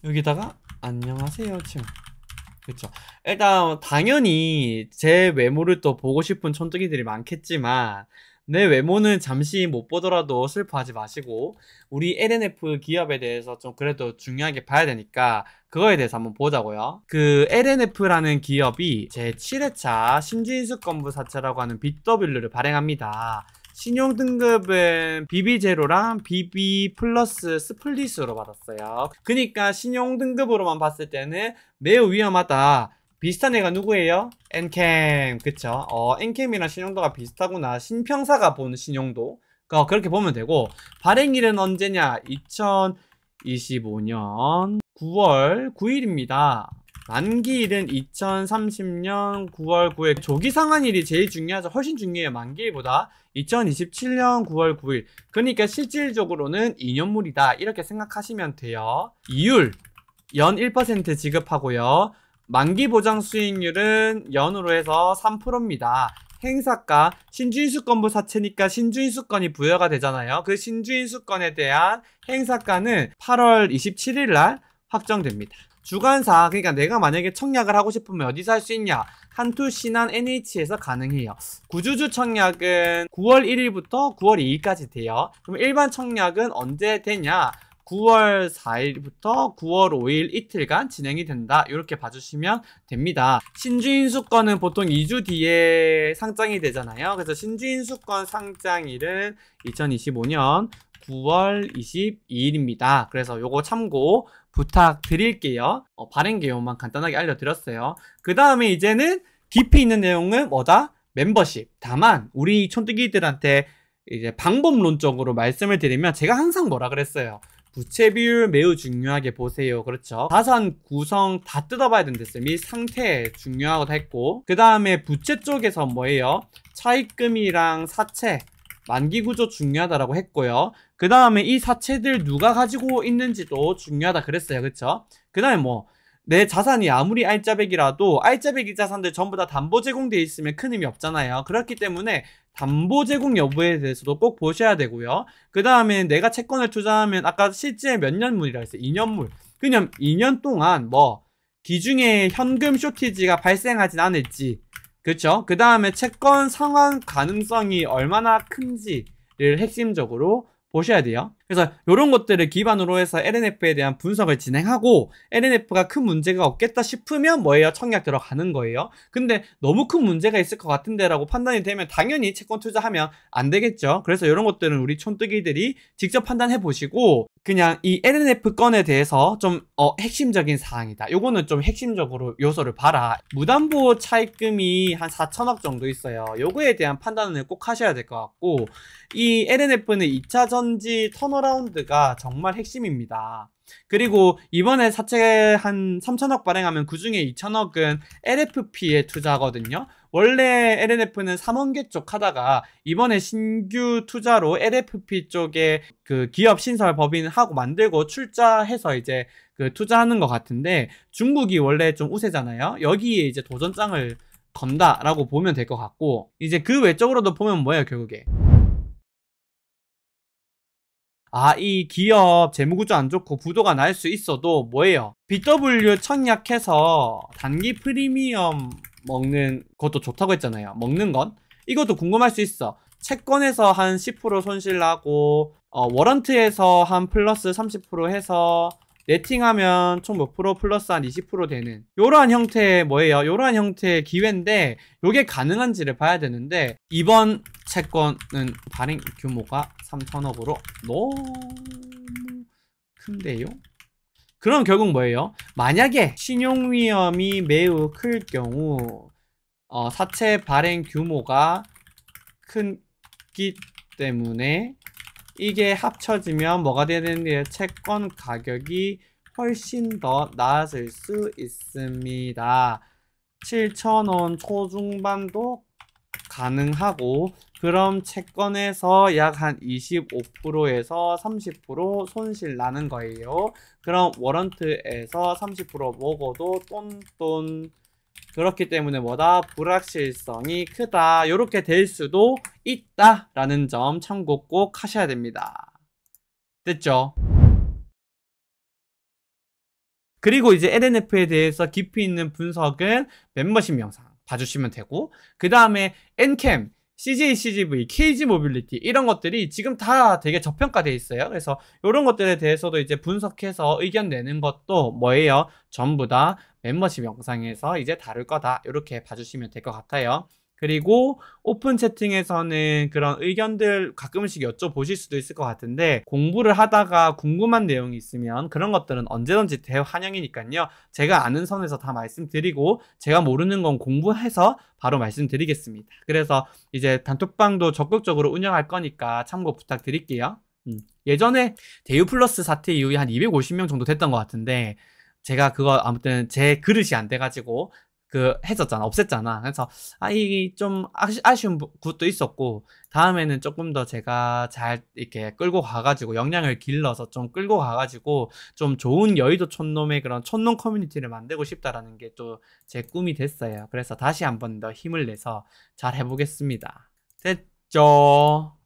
여기다가 안녕하세요 치면 그쵸. 일단 당연히 제 외모를 또 보고 싶은 촌뜨기들이 많겠지만 내 외모는 잠시 못 보더라도 슬퍼하지 마시고 우리 LNF 기업에 대해서 좀 그래도 중요하게 봐야 되니까 그거에 대해서 한번 보자고요. 그 LNF라는 기업이 제 7회차 신주인수권부 사채라고 하는 BW를 발행합니다. 신용등급은 BB0랑 BB 플러스 스플릿으로 받았어요. 그니까 신용등급으로만 봤을 때는 매우 위험하다. 비슷한 애가 누구예요? 엔캠. 그쵸? 엔캠이랑 신용도가 비슷하구나. 신평사가 보는 신용도. 그렇게 보면 되고, 발행일은 언제냐? 2025년 9월 9일입니다. 만기일은 2030년 9월 9일. 조기 상환일이 제일 중요하죠. 훨씬 중요해요. 만기일보다. 2027년 9월 9일. 그러니까 실질적으로는 2년물이다. 이렇게 생각하시면 돼요. 이율 연 1% 지급하고요. 만기 보장 수익률은 연으로 해서 3%입니다. 행사가 신주인수권부 사채니까 신주인수권이 부여가 되잖아요. 그 신주인수권에 대한 행사가는 8월 27일 날 확정됩니다. 주관사, 그러니까 내가 만약에 청약을 하고 싶으면 어디서 할 수 있냐? 한투, 신한, NH에서 가능해요. 구주주 청약은 9월 1일부터 9월 2일까지 돼요. 그럼 일반 청약은 언제 되냐? 9월 4일부터 9월 5일 이틀간 진행이 된다. 이렇게 봐주시면 됩니다. 신주인수권은 보통 2주 뒤에 상장이 되잖아요. 그래서 신주인수권 상장일은 2025년 9월 22일입니다. 그래서 요거 참고 부탁드릴게요. 발행 개요만 간단하게 알려드렸어요. 그 다음에 이제는 깊이 있는 내용은 뭐다? 멤버십. 다만 우리 촌뜨기들한테 이제 방법론적으로 말씀을 드리면 제가 항상 뭐라 그랬어요? 부채 비율 매우 중요하게 보세요. 그렇죠? 자산 구성 다 뜯어봐야 된댔어요. 및 상태 중요하다고 했고, 그 다음에 부채 쪽에서 뭐예요? 차입금이랑 사채 만기 구조 중요하다라고 했고요. 그 다음에 이 사채들 누가 가지고 있는지도 중요하다 그랬어요. 그쵸? 그 다음에 뭐 내 자산이 아무리 알짜배기라도 알짜배기 자산들 전부 다 담보 제공돼 있으면 큰 의미 없잖아요. 그렇기 때문에 담보 제공 여부에 대해서도 꼭 보셔야 되고요. 그 다음에 내가 채권을 투자하면 아까 실제 몇 년물이라 했어요. 2년물. 그냥 2년 동안 뭐 기중에 현금 쇼티지가 발생하진 않을지, 그렇죠? 그 다음에 채권 상환 가능성이 얼마나 큰지를 핵심적으로 보셔야 돼요. 그래서 이런 것들을 기반으로 해서 LNF에 대한 분석을 진행하고 LNF가 큰 문제가 없겠다 싶으면 뭐예요? 청약 들어가는 거예요. 근데 너무 큰 문제가 있을 것 같은데 라고 판단이 되면 당연히 채권 투자하면 안 되겠죠. 그래서 이런 것들은 우리 촌뜨기들이 직접 판단해 보시고 그냥 이 LNF 건에 대해서 좀 핵심적인 사항이다. 요거는 좀 핵심적으로 요소를 봐라. 무담보 차입금이 한 4천억 정도 있어요. 요거에 대한 판단을 꼭 하셔야 될 것 같고 이 LNF는 2차 전지 턴어라운드가 정말 핵심입니다. 그리고 이번에 사채 한 3천억 발행하면 그 중에 2천억은 LFP에 투자하거든요. 원래 LNF는 3원계 쪽 하다가 이번에 신규 투자로 LFP 쪽에 그 기업 신설 법인하고 만들고 출자해서 이제 그 투자하는 것 같은데 중국이 원래 좀 우세잖아요. 여기에 이제 도전장을 건다라고 보면 될 것 같고 이제 그 외적으로도 보면 뭐예요 결국에 이 기업 재무구조 안 좋고 부도가 날 수 있어도 뭐예요? BW 청약해서 단기 프리미엄 먹는 것도 좋다고 했잖아요. 먹는 건? 이것도 궁금할 수 있어. 채권에서 한 10% 손실 나고 워런트에서 한 플러스 30% 해서 네팅하면 총 몇 프로 플러스 한 20% 되는 요러한 형태의 뭐예요? 요러한 형태의 기회인데 요게 가능한지를 봐야 되는데 이번 채권은 발행 규모가 3천억으로 너무 큰데요? 그럼 결국 뭐예요? 만약에 신용위험이 매우 클 경우 사채 발행 규모가 크기 때문에 이게 합쳐지면 뭐가 돼야 되는데요? 채권 가격이 훨씬 더 낮을 수 있습니다. 7,000원 초중반도 가능하고 그럼 채권에서 약 한 25%에서 30% 손실 나는 거예요. 그럼 워런트에서 30% 먹어도 똔똔 그렇기 때문에 뭐다? 불확실성이 크다. 이렇게 될 수도 있다라는 점 참고 꼭 하셔야 됩니다. 됐죠? 그리고 이제 LNF에 대해서 깊이 있는 분석은 멤버십 영상 봐주시면 되고, 그 다음에 N캠, CJ, CGV, KG 모빌리티 이런 것들이 지금 다 되게 저평가돼 있어요. 그래서 이런 것들에 대해서도 이제 분석해서 의견 내는 것도 뭐예요? 전부 다 멤버십 영상에서 이제 다룰 거다. 이렇게 봐주시면 될 것 같아요. 그리고 오픈 채팅에서는 그런 의견들 가끔씩 여쭤보실 수도 있을 것 같은데, 공부를 하다가 궁금한 내용이 있으면 그런 것들은 언제든지 대환영이니까요. 제가 아는 선에서 다 말씀드리고, 제가 모르는 건 공부해서 바로 말씀드리겠습니다. 그래서 이제 단톡방도 적극적으로 운영할 거니까 참고 부탁드릴게요. 예전에 대유 플러스 사태 이후에 한 250명 정도 됐던 것 같은데, 제가 그거 아무튼 제 그릇이 안 돼가지고 했었잖아. 없앴잖아. 그래서, 이게 좀 아쉬운 것도 있었고, 다음에는 조금 더 제가 잘 이렇게 끌고 가가지고, 역량을 길러서 좀 끌고 가가지고, 좀 좋은 여의도 촌놈의 그런 촌놈 커뮤니티를 만들고 싶다라는 게 또 제 꿈이 됐어요. 그래서 다시 한번 더 힘을 내서 잘 해보겠습니다. 됐죠?